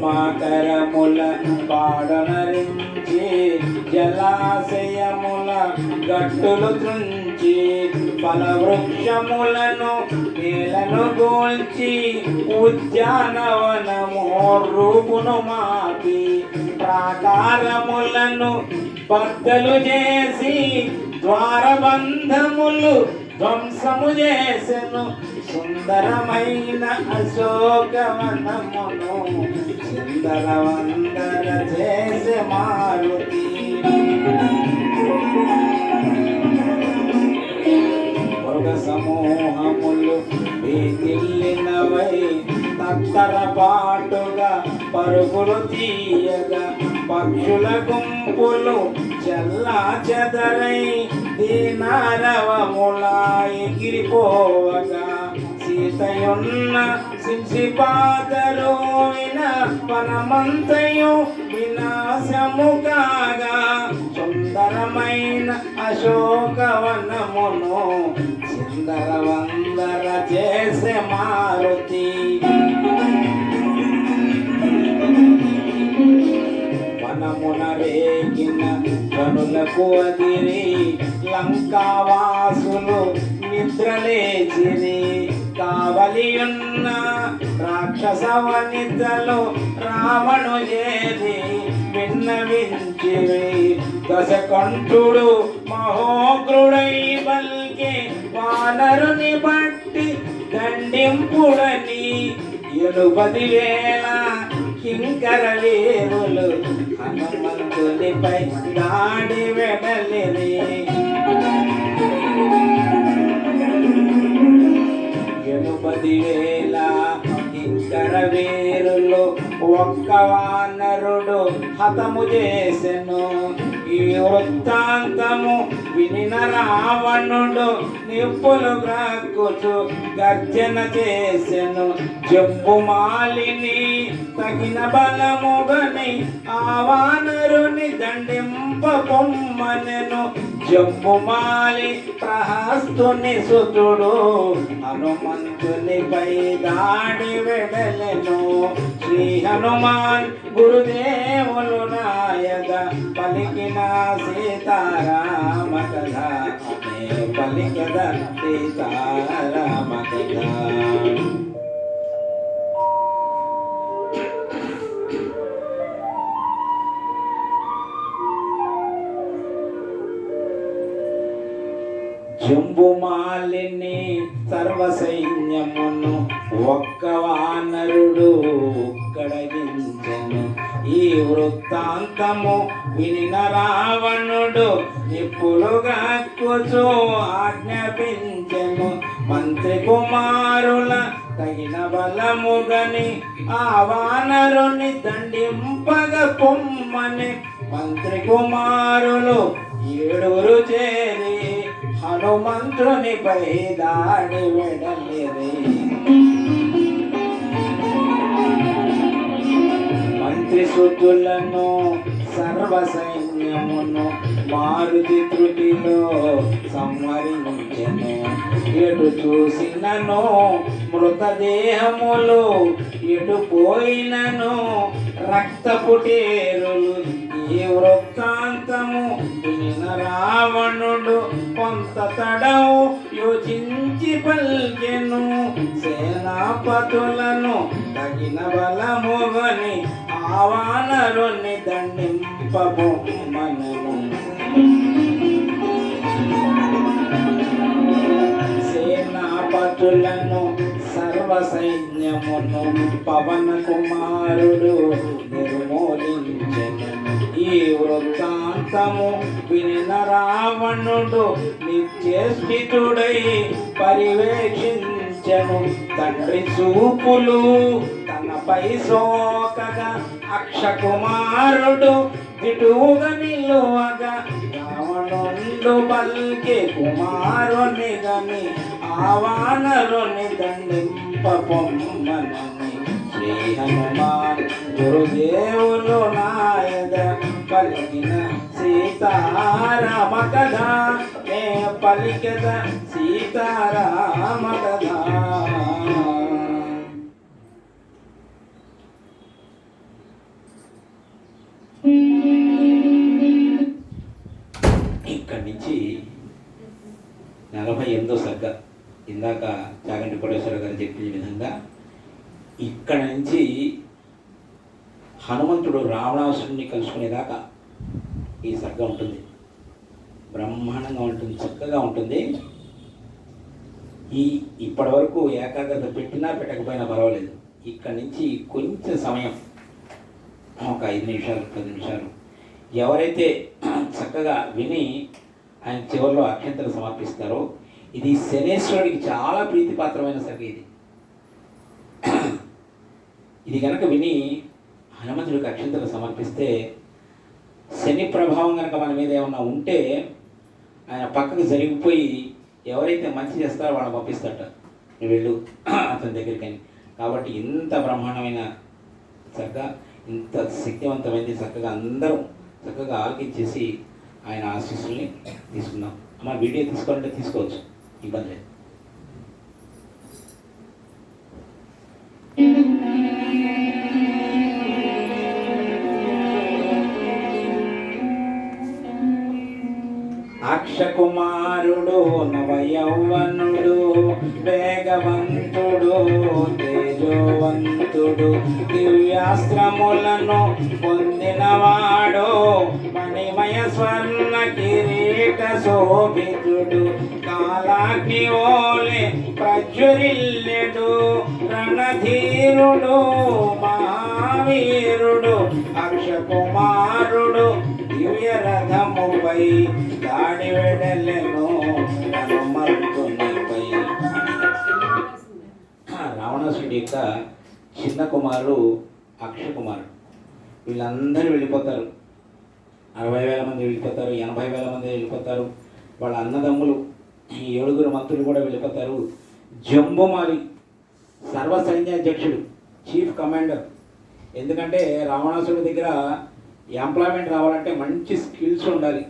మాకరముల పాడనరించి జలాశయముల గట్టులు త్రుంచి ఫలవృక్షములను నేలను గోల్చి ఉద్యానవనము రూపును మాపి ప్రాకారములను బద్దలు చేసి ద్వారబంధములు ధ్వంసము చేసెను. సుందరమైన అశోకవనమును సుందరవందర చేసే మారుతి. మృగ సమూహములు భీతిల్లినవై తత్తరపాటుగా పరుగులు తీయగా పక్షుల గుంపులు చల్లా చెదరై దీనారవములా ఎగిరిపోవగా సీతయున్న సింసిపాదరోవిన వనమంతయు వినాశము కాగా సుందరమైన అశోకవనమును సుందరవందర చేసే మారుతి. వనమున రేగిన కనులకు అదిరి లంకావాసులు నిద్రలేచిరి. కావలియున్న రాక్షస వనితలు రావణు చేరి విన్నవించిరి. దశకంఠుడు మహోగ్రుడై బల్కే వానరుని బట్టి దండింపుడని 80,000 కింకర వీరులు హనుమంతునిపై దాడి వెడలిరి. 80,000 కింకర వీరులు ఒక్క వానరుడు హతము చేసెను. ఈ వృత్తాంతము వినిన రావణుడు నిప్పులు గ్రక్కుచు గర్జన చేసెను. జంబుమాలిని తగిన బలముగని ఆ వానరుని దండింప పొమ్మనెను. జంబుమాలి ప్రహస్తుని సుతుడు హనుమంతునిపై దాడి వెడలెను. శ్రీ హనుమాన్ గురుదేవులు నాయక పలికిన సీతారామ కథ పలికద సీతారామ కథ. జంబుమాలిని సర్వసైన్యమును ఒక్క వానరుడు కడగించెను. ఈ వృత్తాంతము వినిన రావణుడు నిప్పులుగా కూచు ఆజ్ఞాపించెను. మంత్రి కుమారుల తగిన బలముగని ఆ వానరుని దండింపగ పొమ్మని మంత్రి కుమారులు 7 చేరి హనుమంతునిపై దాడి వెడలిరి. మంత్రి సుతులను సర్వసైన్యమును మారుతి త్రుటిలో సంహరించెను. ఎటు చూసినను మృతదేహములు, ఎటు పోయినను రక్తపుటేరులు. ఈ వృత్తాంతము వినిన రావణుడు కొంత తడవు యోచించి పల్కెను. సేనాపతులను తగిన బలముగని ఆ వానరుని దండింపబొమ్మనెను. సేనాపతులను సర్వసైన్యమును పవన కుమారుడు నిర్మూలించెను. ఈ వృత్తాంతము వినిన రావణుడు నిశ్చేష్టితుడై పర్యవేక్షించెను. తండ్రి చూపులు తనపై సోకగా అక్షకుమారుడు దిటువుగా నిలువగా రావణుండు పల్కి కుమారుని గని ఆ వానరుని దండింపొమ్మనని శ్రీ హనుమాన్ గురుదేవులు నాయక పలికిన సీతారామ కథ నే పలికద సీతారామ కథ. 108వ సర్గ. ఇందాక చాగంటి కోటేశ్వర గారు చెప్పిన విధంగా ఇక్కడ నుంచి హనుమంతుడు రావణాసురుడిని కలుసుకునేదాకా ఈ సర్గ ఉంటుంది. బ్రహ్మాండంగా ఉంటుంది, చక్కగా ఉంటుంది. ఇప్పటి వరకు ఏకాగ్రత పెట్టినా పెట్టకపోయినా పర్వాలేదు. ఇక్కడి నుంచి కొంచెం సమయం, ఒక 5 నిమిషాలు 10 నిమిషాలు ఎవరైతే చక్కగా విని ఆయన చివరిలో అక్షంతలు సమర్పిస్తారో, ఇది శనేశ్వరుడికి చాలా ప్రీతిపాత్రమైన సర్గ. ఇది కనుక విని హనుమంతుడికి అక్షంతలు సమర్పిస్తే శని ప్రభావం కనుక మన మీద ఏమన్నా ఉంటే ఆయన పక్కకు జరిగిపోయి ఎవరైతే మంచి చేస్తారో వాళ్ళని పంపిస్తారట, నువ్వు వెళ్ళు అతని దగ్గరికని. కాబట్టి ఇంత బ్రహ్మాండమైన సర్గ, ఇంత శక్తివంతమైంది. చక్కగా అందరం చక్కగా ఆలకించేసి ఆయన ఆశీస్సుల్ని తీసుకుందాం. అమ్మ వీడియో తీసుకోవాలంటే తీసుకోవచ్చు, ఇబ్బంది లేదు. అక్షకుమారుడు నవయౌవనుడు వేగవంతుడు తేజోవంతుడు దివ్యాస్త్రములను పొందినవాడు మణిమయ స్వర్ణ కిరీట శోభితుడు కాలాగ్ని ఓలే ప్రజ్వరిల్లెడు రణధీరుడు మహావీరుడు అక్షకుమారుడు దివ్య రథముపై దాడి వెడలెను హనుమంతునిపై. రావణాసుడి యొక్క చిన్న కుమారుడు అక్షకుమారుడు. వీళ్ళందరూ వెళ్ళిపోతారు. 60,000 మంది వెళ్ళిపోతారు, 80,000 మంది వెళ్ళిపోతారు. వాళ్ళ అన్నదమ్ములు ఈ 7 మంత్రులు కూడా వెళ్ళిపోతారు. జంబుమాలి సర్వసైన్యాధ్యక్షుడు, చీఫ్ కమాండర్. ఎందుకంటే రావణాసుడి దగ్గర ఎంప్లాయ్మెంట్ రావాలంటే మంచి స్కిల్స్ ఉండాలి.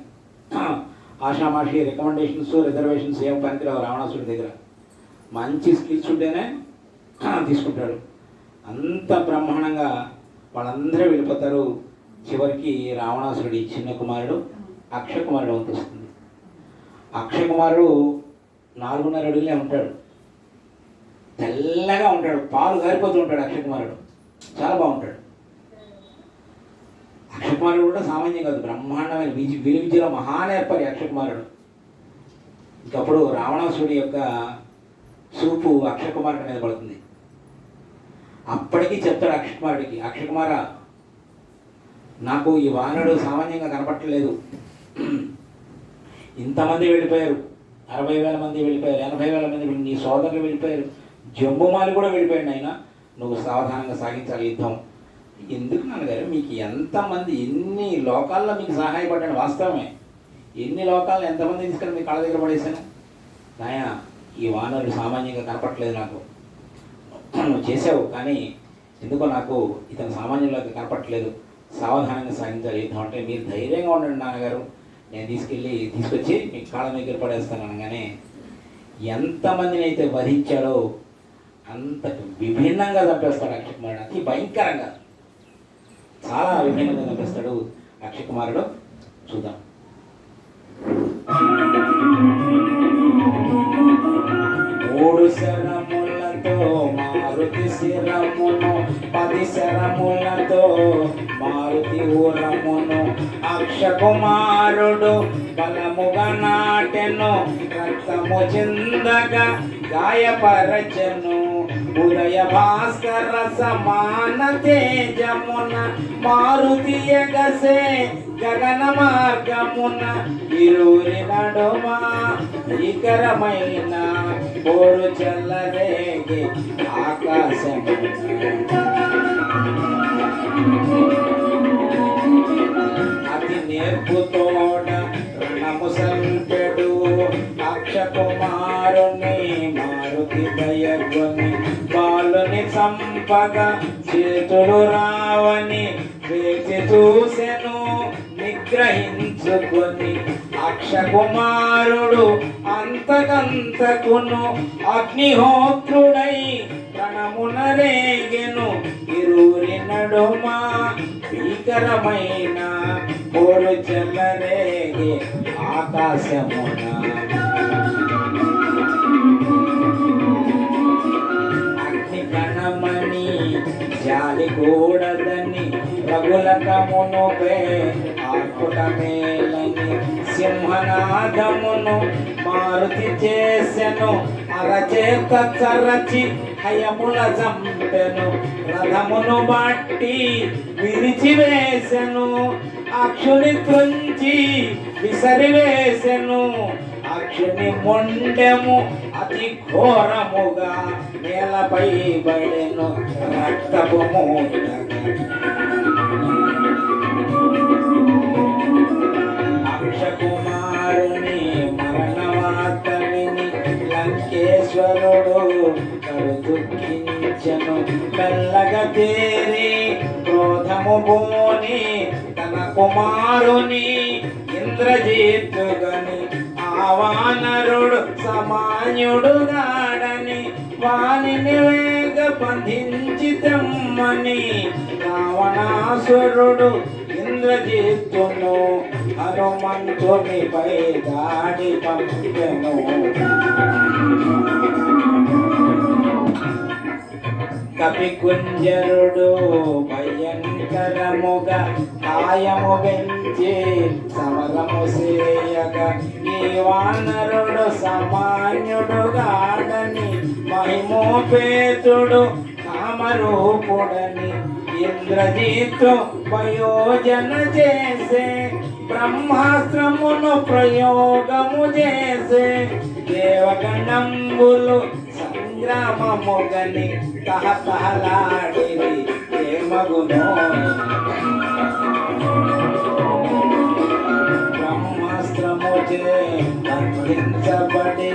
ఆషామాషి రికమెండేషన్స్ రిజర్వేషన్స్ ఏం పనికిరావు. రావణాసుడి దగ్గర మంచి స్కిల్స్ ఉంటేనే తీసుకుంటాడు. అంత బ్రహ్మాండంగా వాళ్ళందరూ వెళ్ళిపోతారు. చివరికి రావణాసురుడి చిన్న కుమారుడు అక్షకుమారుడు వంతొస్తుంది. అక్షకుమారుడు 4.5 అడుగులే ఉంటాడు, తెల్లగా ఉంటాడు, పాలు గారిపోతూ ఉంటాడు. అక్షకుమారుడు చాలా బాగుంటాడు. అక్షకుమారుడు కూడా సామాన్యం కాదు, బ్రహ్మాండమైన విలువిద్యలో మహానేర్పరి అక్షకుమారుడు. ఇంకప్పుడు రావణాసురుడి యొక్క చూపు అక్షకుమారుడి మీద పడుతుంది. అప్పటికీ చెప్తాడు అక్షకుమారుడికి, అక్షకుమార నాకు ఈ వానరుడు సామాన్యంగా కనపట్టలేదు. ఇంతమంది వెళ్ళిపోయారు, 60,000 మంది వెళ్ళిపోయారు, 80,000 మంది నీ సోదరులు వెళ్ళిపోయారు, జంబుమాలి కూడా వెళ్ళిపోయాడు. అయినా నువ్వు సావధానంగా సాగించాలి యుద్ధం. ఎందుకు నాన్నగారు, మీకు ఎంతమంది ఎన్ని లోకాల్లో మీకు సహాయపడ్డాను, వాస్తవమే. ఎన్ని లోకాల్లో ఎంతమంది తీసుకొని మీ కాళ్ళ దగ్గర పడేశాను. నాయన ఈ వానరుడు సామాన్యంగా కనపట్టలేదు నాకు. నువ్వు చేసావు, కానీ ఎందుకో నాకు ఇతను సామాన్యులకు కనపట్టలేదు. సావధానంగా సాగించాలి యుద్ధం అంటే మీరు ధైర్యంగా ఉండండి నాన్నగారు, నేను తీసుకొచ్చి మీ కాళ్ళ దగ్గర పడేస్తాను అనగానే ఎంతమందిని అయితే వధించాడో అంత విభిన్నంగా చంపేస్తాడు అక్షకుమారుడు. అతి భయంకరంగా చాలా విభిన్నంగా చంపేస్తాడు అక్షకుమారుడు. చూద్దాం. మూడు శరములతో మారుతి శిరమును, 10 శరములతో మారుతి ఊరమును, అక్షకుమారుడు బలముగా నాటెను, రక్తము చిందగా గాయపరచెను, ఉదయ భాస్కర సమాన తేజమున మారుతి ఎగసే గగన మార్గమున, ఇరువురి నడుమ భీకరమైన పోరు చెల్లరేగే ఆకాశమున. అతి నేర్పుతోడ రణము సంపెడు అక్షకుమారుని మారుతి దయగొని, బాలుని చంపగా చేతుడు రావని వేచి చూసెను నిగ్రహించుకొని, అక్షకుమారుడు అంతకంతకును అగ్నిహోత్రుడై ప్రణమున రేగెను, ఇరువురి నడుమ భీకరమైన పోరు చెల్లరేగే ఆకాశమున. జాలి కూడదని రఘులకమునుపే ఆర్పుట మేలని సింహనాదమును మారుతి చేసెను అరచేత చరచి హయముల చంపెను రథమును బట్టి విరిచివేసెను అక్షుని త్రుంచి విసరివేసెను అక్షుని మొండెము అతి ఘోరముగా నేలపై పడెను రక్తపు మూటగా అక్షకుమారుని మరణ వార్త విని లంకేశ్వరుడు దుఃఖించెను మెల్లగా తేరి క్రోధము బోని తన కుమారుని ఇంద్రజిత్తుగని ఆ వానరుడు సమాన్యుడు గాడని వానిని వేగ బంధించి తెమ్మని రావణాసురుడు ఇంద్రజిత్తును హనుమంతునిపై దాడి పంపెను కపికుంజరుడు భయంకరముగా కాయము పెంచి సమరము చేయగా ఈ వానరుడు సామాన్యుడు గాడని మహిమోపేతుడు కామరూపుడని ఇంద్రజిత్తు ప్రయోజన చేసే బ్రహ్మాస్త్రమును ప్రయోగము చేసే దేవగణంబులు సంగ్రామముగని తహతహలాడిరి ఏమగునో బ్రహ్మాస్త్రము చే బంధించబడి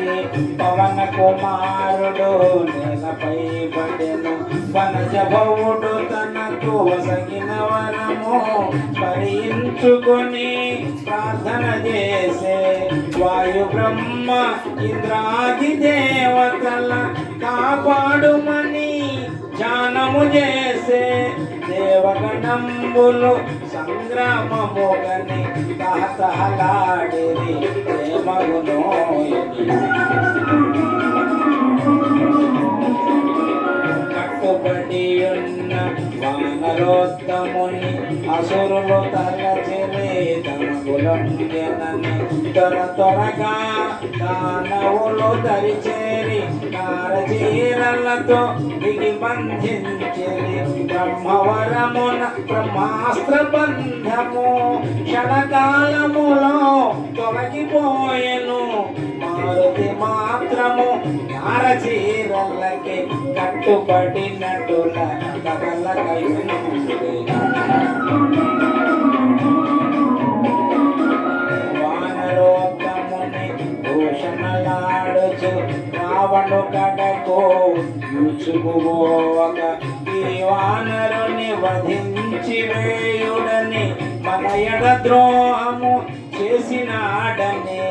పవన కుమారుడు నేలపై పడెను వనజభవుడు తనకు వసగిన వరము స్మరించుకొని ప్రార్థన చేసే వాయు బ్రహ్మ ఇంద్రాది దేవతల కాపాడుమని ధ్యానము చేసే దేవగణంబులు సంగ్రామముగని తహతహలాడిరి ప్రేమగునోయని కట్టుబడి ఉన్న వానరోత్తముని అసురులు తలచిరి తమగులంగెనని త్వరగా దానవులు దరిచేరి నారచీరలతో దిగి బంధించిరి బ్రహ్మవరమున బ్రహ్మాస్త్ర బంధము క్షణకాలములో తొలగిపోయెను మారుతి మాత్రము నారచీరలకి కట్టుబడినట్టుల కదలకైను వానరోత్తముని భూషణలాడుచు రావణు కడకు యూచుకుపోవక ఈ వానరుని వధించి వేయుడని మన ఎడ ద్రోహము చేసినాడని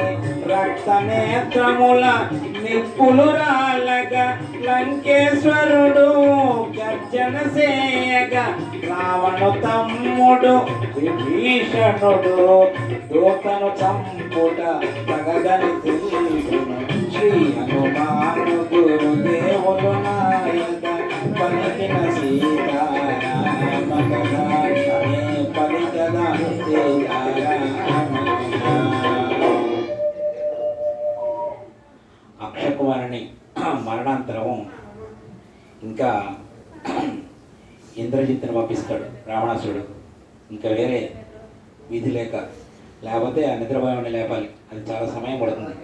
రక్తనేత్రముల నిప్పులు రాలగా లంకేశ్వరుడు గర్జన చేయగా రావణు తమ్ముడు విభీషణుడు దూతను చంపుట తగదని తెలియను శ్రీ హనుమాను గురుదేవులు నాయక పలికిన సీతారామ పలికదా అక్షకుమారుని మరణాంతరము ఇంకా ఇంద్రజిత్తును పంపిస్తాడు రావణాసురుడు. ఇంకా వేరే విధి లేక, లేకపోతే ఆ నిద్రపోయేవాడిని లేపాలి, అది చాలా సమయం పడుతుంది.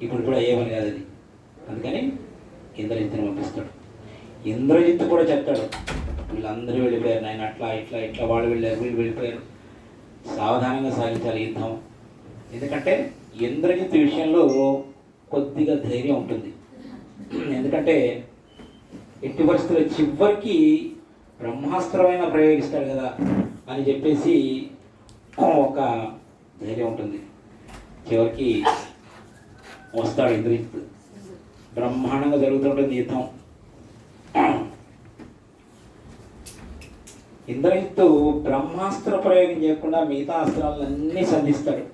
ఇప్పుడు కూడా అయ్యేవని కాదు అది. అందుకని ఇంద్రజిత్తును పంపిస్తాడు. ఇంద్రజిత్తు కూడా చెప్తాడు, వీళ్ళందరూ వెళ్ళిపోయారు నాయన, అట్లా ఇట్లా ఇట్లా వాళ్ళు వెళ్ళారు, వీళ్ళు వెళ్ళిపోయారు, సావధానంగా సాగించాలి యుద్ధం. ఎందుకంటే ఇంద్రజిత్తు విషయంలో కొద్దిగా ధైర్యం ఉంటుంది. ఎందుకంటే ఎట్టి పరిస్థితుల్లో చివరికి బ్రహ్మాస్త్రమైన ప్రయోగిస్తాడు కదా అని చెప్పేసి ఒక ధైర్యం ఉంటుంది. చివరికి వస్తాడు ఇంద్రజిత్తు. బ్రహ్మాండంగా జరుగుతుంటుంది యుద్ధం. ఇంద్రజిత్తు బ్రహ్మాస్త్ర ప్రయోగం చేయకుండా మిగతా అస్త్రాలన్నీ సంధిస్తాడు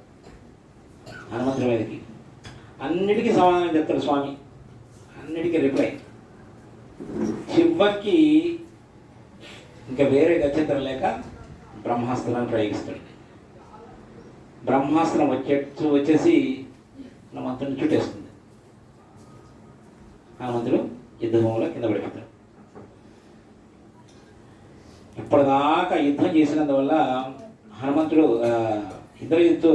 హనుమంతుడి మీదకి. అన్నిటికీ సమాధానం చెప్తాడు స్వామి, అన్నిటికీ రిప్లై. చివరికి ఇంకా వేరే గత్యంతరం లేక బ్రహ్మాస్త్రాన్ని ప్రయోగిస్తాడు. బ్రహ్మాస్త్రం వచ్చేసి హనుమంతుడిని చుట్టేస్తుంది. హనుమంతుడు యుద్ధభూమిలో కింద పడిపోతాడు. ఇప్పటిదాకా యుద్ధం చేసినందువల్ల హనుమంతుడు ఇంద్రజిత్తు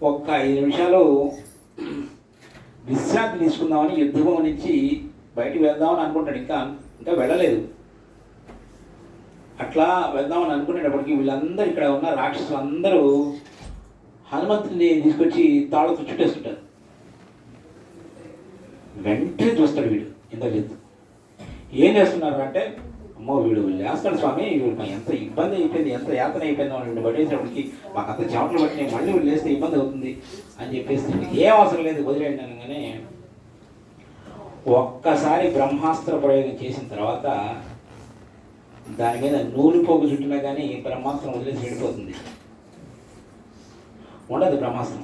ఒక్క 5 నిమిషాలు విశ్రాంతి తీసుకుందామని యుద్ధభూమి నుంచి బయటికి వెళ్దామని అనుకుంటాడు. ఇంకా వెళ్ళలేదు. అట్లా వెళ్దామని అనుకునేటప్పటికి వీళ్ళందరూ ఇక్కడ ఉన్న రాక్షసులందరూ హనుమంతుడిని తీసుకొచ్చి తాళతో చుట్టేస్తుంటారు. వెంటనే చూస్తాడు వీడు ఇంద్రజిత్తు. ఏం చేస్తున్నారు అంటే, అమ్మో వీడు లేస్తాడు స్వామి, వీడు ఎంత ఇబ్బంది అయిపోయింది, ఎంత యాతన అయిపోయిందో వీడిని పట్టేసేపటికి మాకంత చెమటలు పట్టినాయి, మళ్ళీ వీళ్ళు లేస్తే ఇబ్బంది అవుతుంది అని చెప్పేసి ఏం అవసరం లేదు వదిలేయండి అనగానే ఒక్కసారి బ్రహ్మాస్త్ర ప్రయోగం చేసిన తర్వాత దాని మీద నూలు పోగు చుట్టినా కానీ బ్రహ్మాస్త్రం వదిలేసి వెళ్ళిపోతుంది. ఉండదు బ్రహ్మాస్త్రం.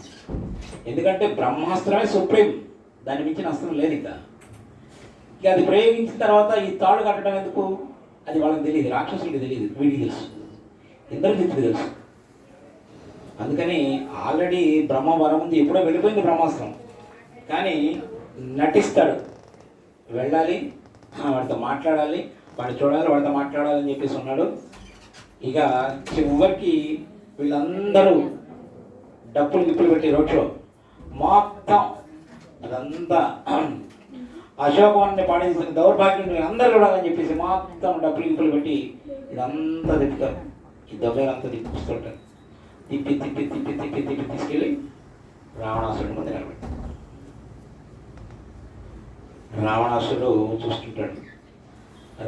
ఎందుకంటే బ్రహ్మాస్త్రమే సుప్రీం, దాన్ని మించిన అస్త్రం లేదు. ఇక అది ప్రయోగించిన తర్వాత ఈ తాడు కట్టడం ఎందుకు, అది వాళ్ళకి తెలియదు, రాక్షసులకి తెలియదు, వీడికి తెలుసు, ఇంద్రజిత్తుకి తెలుసు. అందుకని ఆల్రెడీ బ్రహ్మ వరం ఉంది, ఎప్పుడో వెళ్ళిపోయింది బ్రహ్మాస్త్రం. కానీ నటిస్తాడు, వెళ్ళాలి, వాడితో మాట్లాడాలి, వాడిని చూడాలి, వాడితో మాట్లాడాలని చెప్పేసి ఉన్నాడు. ఇక చివరికి వీళ్ళందరూ డప్పులు గిప్పులు పెట్టి రోడ్ షో మొత్తం అదంతా అశోకవాన్ని పాటించిన దౌర్భాగ్యం అందరూ చూడాలని చెప్పేసి మొత్తం డప్పులు గిప్పులు పెట్టి ఇదంతా తిప్పుతారు. ఈ దొంగలంతా తిప్పుకుంటుంటారు. తిప్పి తిప్పి తిప్పి తిప్పి తిప్పి తీసుకెళ్ళి రావణాసురుడి ముందు నిలబెట్టారు. రావణాసురుడు చూస్తుంటాడు.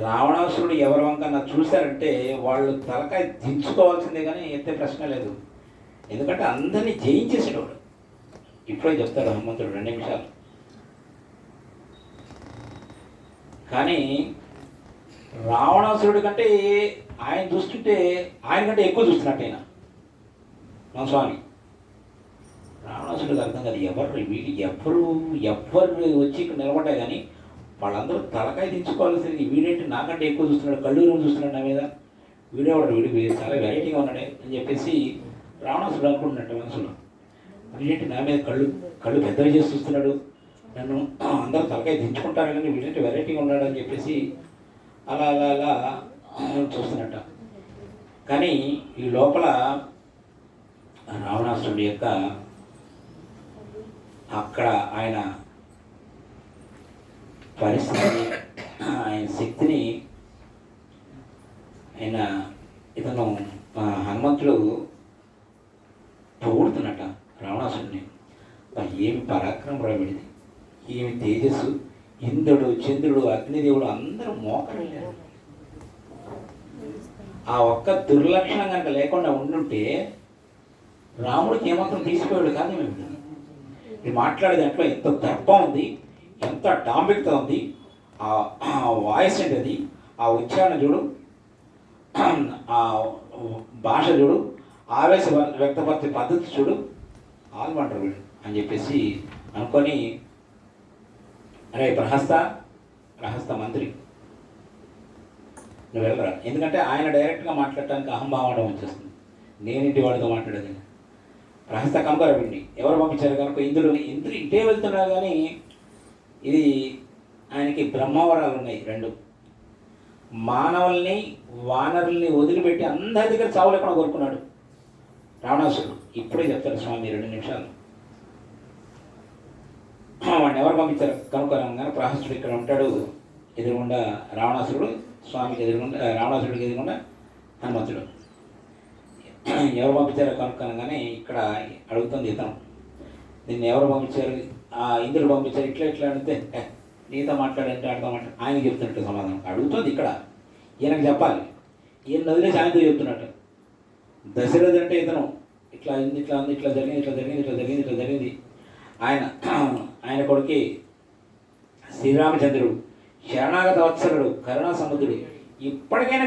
రావణాసురుడు ఎవరి వంకన్నా చూశారంటే వాళ్ళు తలకాయ దించుకోవాల్సిందే కానీ ఎత్తే ప్రశ్న లేదు. ఎందుకంటే అందరినీ జయించేసేటవాడు. ఇప్పుడే చెప్తాడు హనుమంతుడు 2 నిమిషాలు. కానీ రావణాసురుడి కంటే ఆయన చూస్తుంటే ఆయన కంటే ఎక్కువ చూస్తున్నట్టు ఆయన మా స్వామి. రావణాసురుడికి అర్థం కాదు, వీళ్ళు ఎవరు వచ్చి ఇక్కడ నిలబడ్డా కానీ వాళ్ళందరూ తలకాయ దించుకోవాల్సింది. వీడేంటి నాకంటే ఎక్కువ చూస్తున్నాడు, కళ్ళు చూస్తున్నాడు నా మీద, వీడు చాలా వెరైటీగా ఉన్నాడే అని చెప్పేసి రావణాసురుడు అనుకుంటున్నట్టు మనసులో. వీడేంటి నా మీద కళ్ళు పెద్దవి చేసి చూస్తున్నాడు, నన్ను అందరూ తలకాయ దించుకుంటారు కానీ వీడేంటి వెరైటీగా ఉన్నాడు అని చెప్పేసి అలా అలా అలా చూస్తున్నట్ట. కానీ ఈ లోపల రావణాసురుడి యొక్క అక్కడ ఆయన పరిస్థితిని, ఆయన శక్తిని ఇతను హనుమంతుడు పొగుడుతున్నట్ట రావణాసురుడిని. ఏమి పరాక్రమం రాబడింది, ఏమి తేజస్సు, ఇంద్రుడు, చంద్రుడు, అగ్నిదేవుడు అందరూ మోకరిల్లారు. ఆ ఒక్క దుర్లక్షణం కనుక లేకుండా ఉండుంటే రాముడికి ఏమాత్రం తీసిపోయాడు కాదు. ఇది మాట్లాడే దాంట్లో ఎంత దర్పం ఉంది, ఎంత డాంబికత ఉంది, ఆ వాయిస్ ఏంటది, ఆ ఉచ్చారణ చూడు, ఆ భాష చూడు, ఆవేశ వ్యక్తపరిచే పద్ధతి చూడు, ఆల్మంటారు వీడు అని చెప్పేసి అనుకొని, అరే ప్రహస్త మంత్రి నువ్వు వెళ్ళరా. ఎందుకంటే ఆయన డైరెక్ట్గా మాట్లాడటానికి అహంభావం వచ్చేస్తుంది, నేనింటి వాడితో మాట్లాడేది. ప్రహస్త కంపరవండి ఎవరు పంపించారు కనుక ఇంద్రుడు ఇటే వెళ్తున్నారు. కానీ ఇది ఆయనకి బ్రహ్మవరాలు ఉన్నాయి 2. మానవుల్ని వానరుల్ని వదిలిపెట్టి అందరి దగ్గర చావు లేకుండా కోరుకున్నాడు రావణాసురుడు. ఇప్పుడే చెప్తారు స్వామి 2 నిమిషాలు. వాడిని ఎవరు పంపించారు కనుక్కోనగానే ప్రహస్తుడు ఇక్కడ ఉంటాడు, ఎదురుగుండా రావణాసురుడు, స్వామికి ఎదురుగుండా, రావణాసురుడికి ఎదురుగుండా హనుమంతుడు. ఎవరు పంపించారో కనుక్కోనగానే ఇక్కడ అడుగుతుంది ఇతను, నిన్ను ఎవరు పంపించారు, ఇంద్రుడు పంపించారు, ఇట్లా అడిగితే నీతో మాట్లాడంటే ఆడితో ఆయన చెప్తున్నట్టు సమాధానం అడుగుతుంది. ఇక్కడ ఈయనకు చెప్పాలి, ఈయన వదిలేసి ఆయనతో చెప్తున్నట్టు. దశరథుడు అంటే ఇతను ఇట్లా ఉంది, ఇట్లా ఉంది, ఇట్లా జరిగింది. ఆయన కొడుకి శ్రీరామచంద్రుడు, శరణాగత వత్సరుడు, కరుణా సముద్రుడు. ఇప్పటికైనా